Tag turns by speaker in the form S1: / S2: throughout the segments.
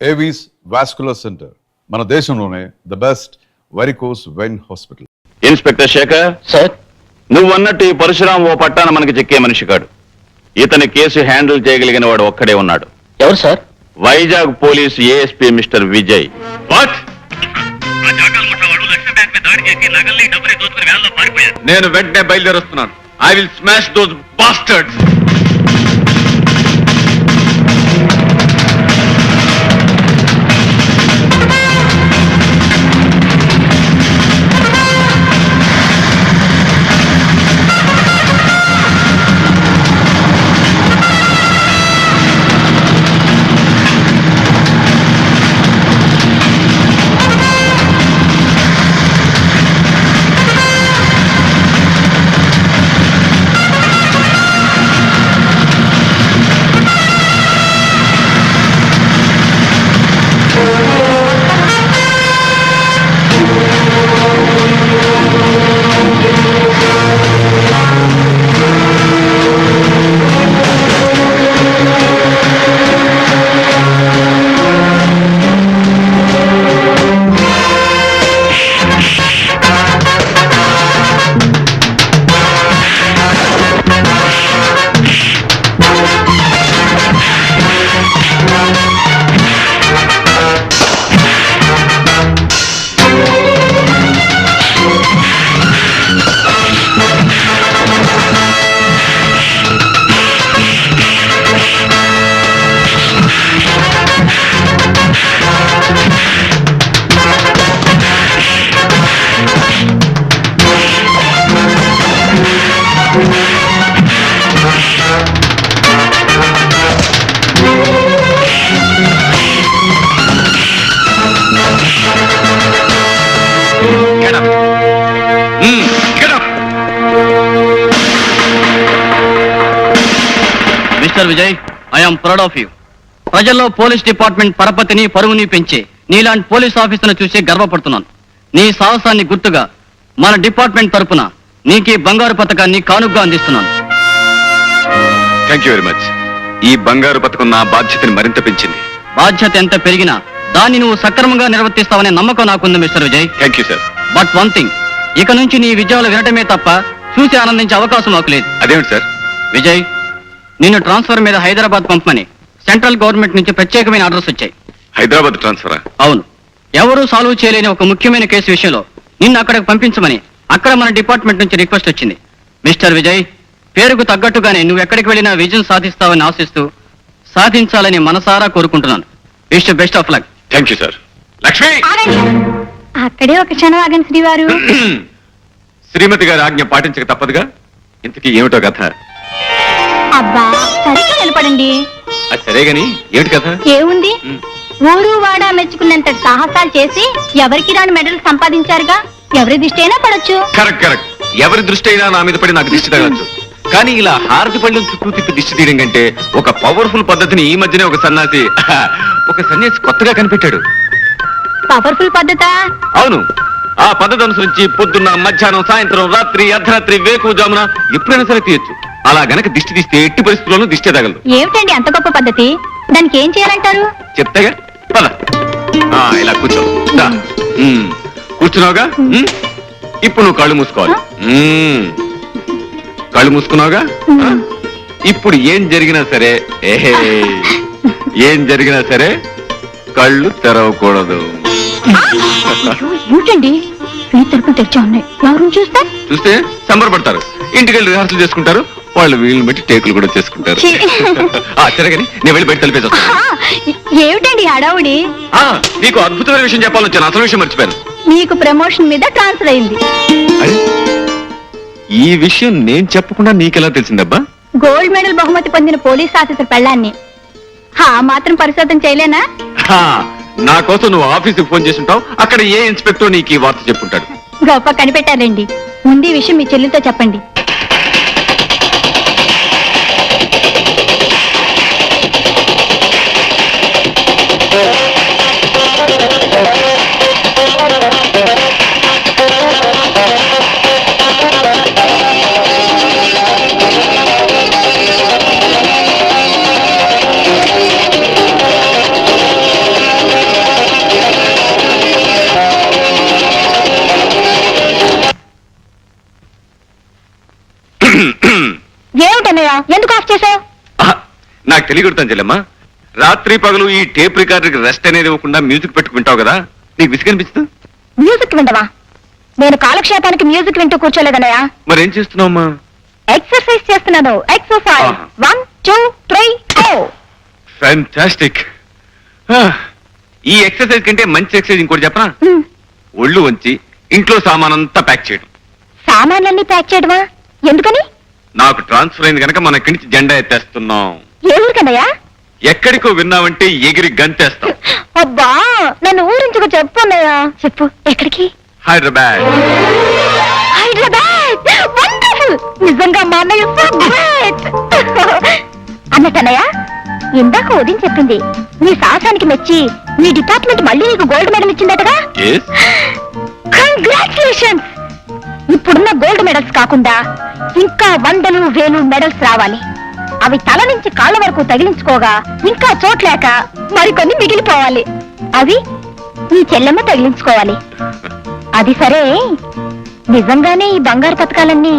S1: Avis vascular center, మన దేశంలోనే the best varicose vein hospital.
S2: Inspector Shekhar
S3: sir,
S2: నువ్వన్నట్టు ఈ పరశురాం ఓ పట్టాన మనకి చెక్కే మనిషి కాడు. ఇతని కేసు హ్యాండిల్ చేయగలిగిన వాడు ఒక్కడే ఉన్నాడు.
S3: ఎవరు sir?
S2: Vizag police ASP mister Vijay. నేను వెంటనే బయలుదేరొస్తున్నాను. I will smash those bastards.
S3: Mister Vijay, I'm proud of you. ప్రజల్లో పోలీస్ డిపార్ట్మెంట్ పరపతిని పరువుని పెంచే నీలాంటి పోలీస్ ఆఫీసర్ను చూసి గర్వపడుతున్నాను. నీ సాహసాన్ని గుర్తుగా మన డిపార్ట్మెంట్ తరపున నీకు బంగారు పథకాన్ని కానుగ్గా అందిస్తున్నాను.
S2: Thank you very much. ఈ బంగారు పథకం నా బాధ్యతని మరింత పెంచింది.
S3: బాధ్యత ఎంత పెరిగినా దాన్ని నువ్వు సక్రమంగా నిర్వర్తిస్తావనే నమ్మకం నాకుంది mister Vijay.
S2: Thank you sir.
S3: But one thing, ఇక నుంచి నీ విజయాలు వినటమే తప్ప చూసి ఆనందించే అవకాశం మాకు లేదు.
S2: అదేమిటి సార్?
S3: విజయ్, నిన్ను ట్రాన్స్ఫర్ మీద హైదరాబాద్ పంపమని సెంట్రల్ గవర్నమెంట్ నుంచి ప్రత్యేకమైన ఆర్డర్స్ వచ్చాయి.
S2: హైదరాబాద్ ట్రాన్స్ఫరా?
S3: అవును. ఎవరూ సాల్వ్ చేయలేని ఒక ముఖ్యమైన కేసు విషయంలో నిన్ను అక్కడికి పంపించమని అక్కడ మన డిపార్ట్మెంట్ నుంచి రిక్వెస్ట్ వచ్చింది. మిస్టర్ విజయ్, పేరుకు తగ్గట్టుగానే నువ్వు ఎక్కడికి వెళ్ళినా విజయం సాధిస్తావని ఆశిస్తూ సాధించాలని మనసారా కోరుకుంటున్నాను. Wish you best of luck.
S2: Thank you sir. Lakshmi,
S4: అక్కడే ఒక క్షణం ఆగండి శ్రీవారు.
S2: శ్రీమతి గారి ఆజ్ఞ పాటించక తప్పదుగా. ఇంతకీ ఏమిటో కథ?
S4: అబ్బా, సరిగ్గా నిలబడండి.
S2: అది సరే గాని ఏమిటి కథ?
S4: ఏముంది, ఊరు వాడ మెచ్చుకున్నంత సాహసాలు చేసి ఎవరికి రాని మెడల్ సంపాదించారుగా. ఎవరి దిష్టి అయినా పడొచ్చు.
S2: Correct correct. ఎవరి దృష్టి అయినా నా మీద పడి నాకు దిష్టి తగలచ్చు. కానీ ఇలా హారతి పళ్ళం చుట్టూ తిప్పి దిష్టి తీయడం కంటే ఒక పవర్ఫుల్ పద్ధతిని ఈ మధ్యనే ఒక సన్యాసి కొత్తగా కనిపెట్టాడు.
S4: పవర్ఫుల్ పద్ధత?
S2: అవును. ఆ పద్ధతి అనుసరించి పొద్దున్న, మధ్యాహ్నం, సాయంత్రం, రాత్రి, అర్ధరాత్రి, వేకువజామున ఎప్పుడైనా సరే తీయచ్చు. అలా గనక దిష్టి తీస్తే ఎట్టి పరిస్థితుల్లోనూ దిష్టి తగలదు.
S4: ఏమిటండి అంత గొప్ప పద్ధతి? దానికి ఏం చేయాలంటారు?
S2: చెప్తాగా, పద. ఇలా కూర్చో. కూర్చున్నావుగా, ఇప్పుడు నువ్వు కళ్ళు మూసుకోవాలి. కళ్ళు మూసుకున్నావుగా. ఇప్పుడు ఏం జరిగినా సరే కళ్ళు తెరవకూడదు.
S4: ఏమిటండి, ఈ తలుపులు తెరిచా ఉన్నాయి. ఎవరు
S2: చూస్తే సంబరపడతారు. ఇంటికి వెళ్ళి రిహార్సల్ చేసుకుంటారు. వాళ్ళు వీళ్ళని బట్టి టేకులు కూడా చేసుకుంటారు. సరేగాని నేను వెళ్ళి బయట తలిపేసి వస్తాను.
S4: ఏమిటండి హడావుడి?
S2: నీకు అద్భుతమైన విషయం చెప్పాలని వచ్చాను. అసలు విషయం మర్చిపోయాను.
S4: మీకు ప్రమోషన్ మీద ట్రాన్స్ఫర్ అయింది.
S2: ఈ విషయం నేను చెప్పకుండా నీకెలా తెలిసిందబ్బా?
S4: గోల్డ్ మెడల్ బహుమతి పొందిన పోలీస్ ఆఫీసర్ పెళ్ళాన్ని మాత్రం పరిశోధన చేయలేనా?
S2: నా కోసం నువ్వు ఆఫీసుకి ఫోన్ చేసి ఉంటావు. అక్కడ ఏ ఇన్స్పెక్టర్ నీకు ఈ వార్త చెప్పుంటాడు.
S4: గొప్ప కనిపెట్టారండి. ముందు ఈ విషయం మీ చెల్లితో చెప్పండి.
S2: నాకు తెలియకూడతాను చెల్లెమ్మా. రాత్రి పగలు ఈ టేప్ రికార్డర్కి రెస్ట్ అనేది ఇవ్వకుండా మ్యూజిక్ పెట్టుకుంటావు కదా, నీకు విసిగనిపిస్తుంది?
S4: మ్యూజిక్ వింటవా? నేను కాలక్షేపానికి మ్యూజిక్ వింటూ కూర్చోలేదన్నయ్య.
S2: మరేం చేస్తున్నావమ్మా?
S4: ఎక్సర్సైజ్ చేస్తున్నాను. ఎక్సర్సైజ్. 1 2 3 4.
S2: ఫ్యాంటాస్టిక్. ఈ ఎక్సర్సైజ్ కంటే మంచి ఎక్సర్సైజ్ ఇంకోటి చెప్పనా? ఒళ్ళు వంచి ఇంట్లో సామానంతా ప్యాక్ చేయడం.
S4: సామాన్లన్నీ ప్యాక్ చేయడమా? ఎందుకని?
S2: నాకు ట్రాన్స్ఫర్ అయింది కనుక మన ఇక్కడి నుంచి జెండా ఎత్తేస్తున్నాం.
S4: ఏ ఊరికన్నయ్యా?
S2: ఎక్కడికో విన్నావంటే ఎగిరి గంతేస్తాం.
S4: అబ్బా, నన్ను ఊరించుకు చెప్పు అన్నయ్యా. చెప్పు, ఎక్కడికి?
S2: హైదరాబాద్.
S4: హైదరాబాద్. వండర్ఫుల్. నిజంగా మా అన్నయ్య సో గ్రేట్. అన్నట్టన్నయ్య, ఇందాక ఉదయం చెప్పింది నీ సాహసానికి మెచ్చి మీ డిపార్ట్మెంట్ మళ్ళీ నీకు గోల్డ్ మెడల్ ఇచ్చిందటగా?
S2: Yes.
S4: కంగ్రాచులేషన్స్. ఇప్పుడున్న గోల్డ్ మెడల్స్ కాకుండా ఇంకా 100 1000 మెడల్స్ రావాలి. అవి తల నుంచి కాళ్ళ వరకు తగిలించుకోగా ఇంకా చోట్లేక మరికొన్ని మిగిలిపోవాలి. అవి నీ చెల్లెమ్మ తగిలించుకోవాలి. అది సరే, నిజంగానే ఈ బంగారు పథకాలన్నీ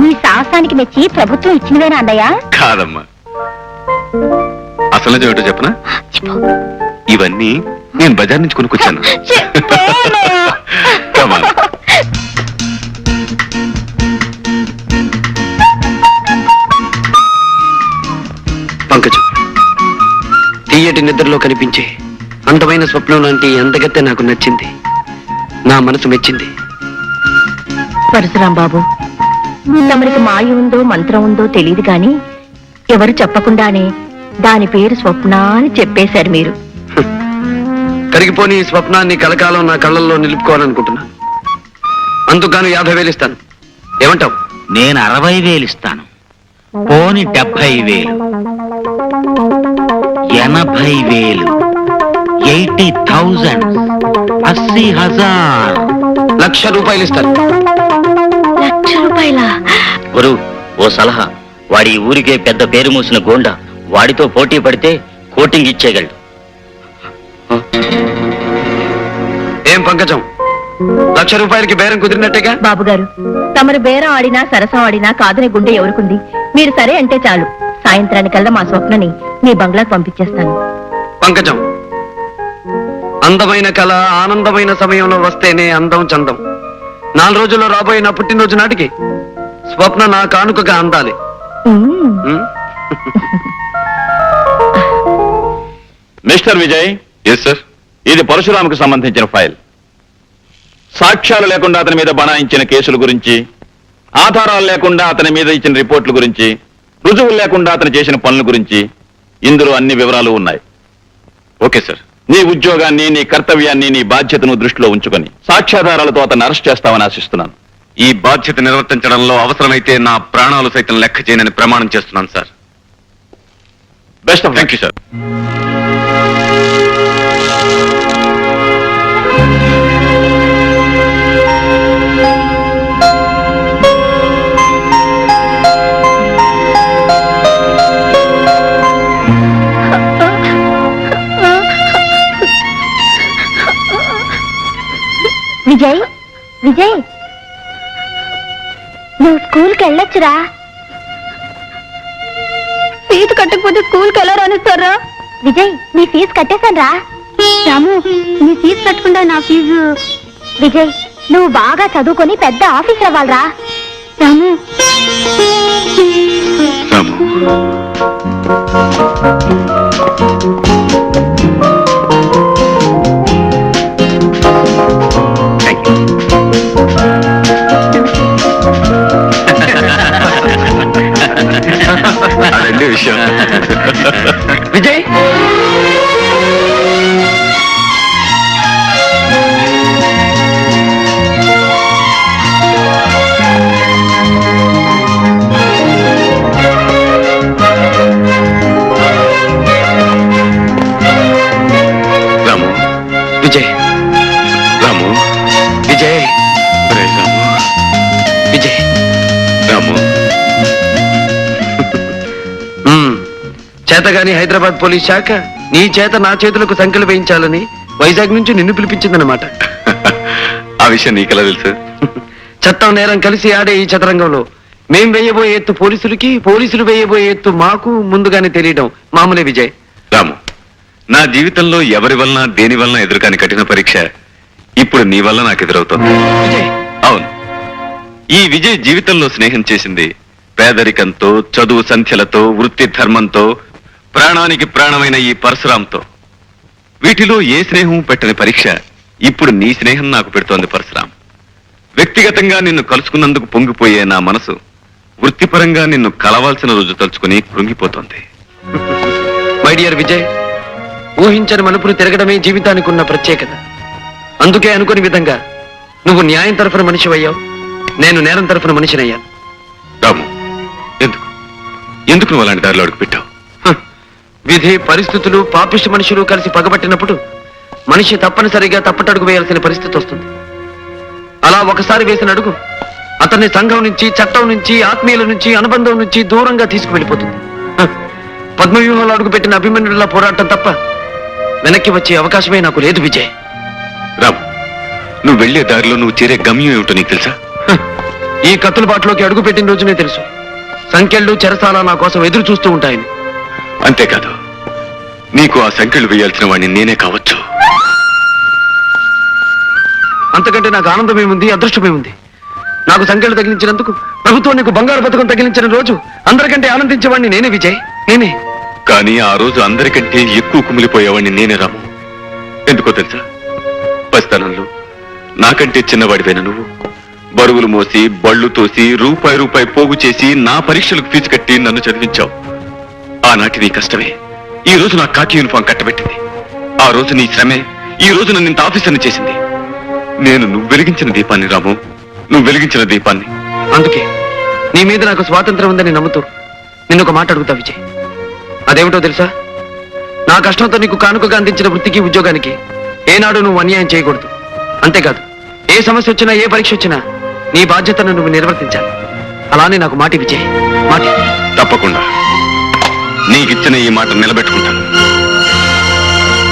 S4: నీ సాహసానికి మెచ్చి ప్రభుత్వం ఇచ్చినవేనా అన్నయ్య?
S2: కాదమ్మా, అసలు ఏమిటో చెప్పనా?
S4: చెప్పు.
S2: ఇవన్నీ నేను బజార్ నుంచి కొనుక్కొచ్చాను.
S4: చెప్పు అన్నయ్య.
S2: Come on.
S3: పంకజం, తీయటి నిద్రలో కనిపించే అందమైన స్వప్నం లాంటి అందగత్తె నాకు నచ్చింది. నా మనసు మెచ్చింది.
S4: పరశురాం బాబు, తమరికి మాయ ఉందో మంత్రం ఉందో తెలియదు గాని ఎవరు చెప్పకుండానే దాని పేరు స్వప్న అని చెప్పేశారు మీరు.
S3: కరిగిపోని ఈ స్వప్నాన్ని కలకాలం నా కళ్ళల్లో నిలుపుకోవాలనుకుంటున్నాను. అందుకు గాను 50,000 ఇస్తాను. ఏమంటావు?
S5: నేను 60,000 ఇస్తాను. పోని 70,000, 80,000, 80,000, 80,000.
S3: ₹1,00,000 ఇస్తాను.
S4: ₹1,00,000?
S5: గురు, ఓ సలహా. వాడి ఈ ఊరికే పెద్ద పేరు మూసిన గోండా. వాడితో పోటీ పడితే కోటింగ్ ఇచ్చేయగలడు.
S3: ఏం పంకజం, ₹1,00,000కి బేరం కుదిరినట్టేగా?
S4: బాబు గారు, తమరు బేరం ఆడినా సరసం ఆడినా కాదని గుండె ఎవరుకుంది. మీరు సరే అంటే చాలు. సాయంత్రానికల్లా మా స్వప్నని మీ బంగ్లాకు పంపించేస్తాను.
S3: పంకజం, అందమైన కళ ఆనందమైన సమయంలో వస్తేనే అందం చందం. 4 రోజుల్లో రాబోయే నా పుట్టినరోజు నాటికి స్వప్న నా కానుకగా అందాలి.
S4: మ్మ్.
S6: మిస్టర్ విజయ్.
S2: Yes sir.
S6: ఇది పరశురాముకు సంబంధించిన ఫైల్. సాక్ష్యాలు లేకుండా అతని మీద బనాయించిన కేసుల గురించి, ఆధారాలు లేకుండా అతని మీద ఇచ్చిన రిపోర్టుల గురించి, రుజువులు లేకుండా అతను చేసిన పనుల గురించి ఇందులో అన్ని వివరాలు ఉన్నాయి.
S2: Okay sir.
S6: నీ ఉద్యోగాన్ని, నీ కర్తవ్యాన్ని, నీ బాధ్యతను దృష్టిలో ఉంచుకొని సాక్ష్యాధారాలతో అతన్ని అరెస్ట్ చేస్తామని ఆశిస్తున్నాను.
S2: ఈ బాధ్యత నిర్వర్తించడంలో అవసరమైతే నా ప్రాణాలు సైతం లెక్క చేయనని ప్రమాణం చేస్తున్నాను sir.
S6: Best of
S2: thank you sir.
S4: Vijay, Vijay, నువ్వు స్కూల్కి వెళ్ళొచ్చురా. ఫీజు కట్టకపోతే స్కూల్కి ఎలా రానిస్తారా? విజయ్, నీ ఫీజు కట్టేశాను రా. రాము, నీ ఫీజు కట్టకుండా నా ఫీజు. విజయ్, నువ్వు బాగా చదువుకొని పెద్ద ఆఫీసర్ అవ్వాలరా. రాము.
S2: అదండి విషయం.
S3: విజయ్,
S2: రాము,
S3: విజయ్,
S2: రాము,
S3: విజయ్,
S2: ఒరే రాము,
S3: విజయ్.
S2: రాము.
S3: చేతగాని హైదరాబాద్ పోలీస్ శాఖ నీ చేత నా చేతులకు సంఖ్యలు వేయించాలని వైజాగ్ నుంచి నిన్ను పిలిపించిందన్నమాట.
S2: ఆ విషయం నీకెలా తెలుసు?
S3: చట్టం నేరం కలిసి ఆడే ఈ చదరంగంలో
S2: మేం వేయబోయే ఎత్తు పోలీసులకి, పోలీసులు వేయబోయే ఎత్తు మాకు ముందుగానే తెలియడం మామూలే విజయ్. రాము, నా జీవితంలో ఎవరి వలన దేని వలన ఎదురుకాని కఠిన పరీక్ష ఇప్పుడు నీ వల్ల నాకు ఎదురవుతోంది.
S3: విజయ్,
S2: అవును, ఈ విజయ్ జీవితంలో స్నేహం చేసింది పేదరికంతో, చదువు సంఖ్యలతో, వృత్తి ధర్మంతో, ప్రాణానికి ప్రాణమైన ఈ పరశురాంతో. వీటిలో ఏ స్నేహం పెట్టని పరీక్ష ఇప్పుడు నీ స్నేహం నాకు పెడుతోంది పరశురాం. వ్యక్తిగతంగా నిన్ను కలుసుకున్నందుకు పొంగిపోయే నా మనసు వృత్తిపరంగా నిన్ను కలవాల్సిన రోజు తలుచుకుని కృంగిపోతోంది. మై డియర్ విజయ్, ఊహించని మలుపులు తిరగడమే జీవితానికి ఉన్న ప్రత్యేకత. అందుకే అనుకుని విధంగా నువ్వు న్యాయం తరఫున మనిషి అయ్యావు, నేను నేరం తరఫున మనిషినయ్యాను. రాము, ఎందుకు నువ్వు అలాంటి దారిలో అడుగు పెట్టావు? విధి, పరిస్థితులు, పాపిష్టి మనుషులు కలిసి పగబట్టినప్పుడు మనిషి తప్పనిసరిగా తప్పటడుగు వేయాల్సిన పరిస్థితి వస్తుంది. అలా ఒకసారి వేసిన అడుగు అతన్ని సంఘం నుంచి, చట్టం నుంచి, ఆత్మీయుల నుంచి, అనుబంధం నుంచి దూరంగా తీసుకువెళ్ళిపోతుంది. పద్మవ్యూహంలో అడుగు పెట్టిన అభిమన్యుడిలా పోరాటం తప్ప వెనక్కి వచ్చే అవకాశమే నాకు లేదు విజయ్. రామ్, నువ్వు వెళ్లే దారిలో నువ్వు చేరే గమ్యం ఏమిటో నీకు తెలుసా? ఈ కత్తుల బాటలోకి అడుగు పెట్టిన రోజునే తెలుసు. సంఖ్యలు, చెరసాల నా కోసం ఎదురు చూస్తూ ఉంటాయని. అంతేకాదు, నీకు ఆ సంఖ్యలు వేయాల్సిన వాడిని నేనే కావచ్చు. అంతకంటే నాకు ఆనందమేముంది, అదృష్టమేముంది? నాకు సంఖ్యలు తగిలించినందుకు ప్రభుత్వం నీకు బంగారు పథకం తగిలించిన రోజు అందరికంటే ఆనందించేవాడిని నేనే విజయ్, నేనే. కానీ ఆ రోజు అందరికంటే ఎక్కువ కుమిలిపోయేవాడిని నేనే రాము. ఎందుకో తెలుసా? పసితనంలో నాకంటే చిన్నవాడివైన నువ్వు బరువులు మోసి, బళ్ళు తోసి, రూపాయి పోగు చేసి నా పరీక్షలకు ఫీజు కట్టి నన్ను చదివించావు. ఆనాటి నీ కష్టమే ఈ రోజు నా కాకి యూనిఫామ్ కట్టబెట్టింది. ఆ రోజు నీ శ్రమే ఈ రోజు నన్ను ఇంత ఆఫీసర్ని చేసింది. నేను నువ్వు వెలిగించిన దీపాన్ని రాము, నువ్వు వెలిగించిన దీపాన్ని. అందుకే నీ మీద నాకు స్వాతంత్రం ఉందని నమ్ముతూ నిన్ను ఒక మాట అడుగుతా విజయ్. అదేమిటో తెలుసా? నా కష్టంతో నీకు కానుకగా అందించిన వృత్తికి, ఉద్యోగానికి ఏనాడు నువ్వు అన్యాయం చేయకూడదు. అంతేకాదు, ఏ సమస్య వచ్చినా, ఏ పరీక్ష వచ్చినా నీ బాధ్యతను నువ్వు నిర్వర్తించాలి. అలానే నాకు మాటి విజయ్, మాటి. తప్పకుండా నీకిచ్చిన ఈ మాట నిలబెట్టుకుంటాను.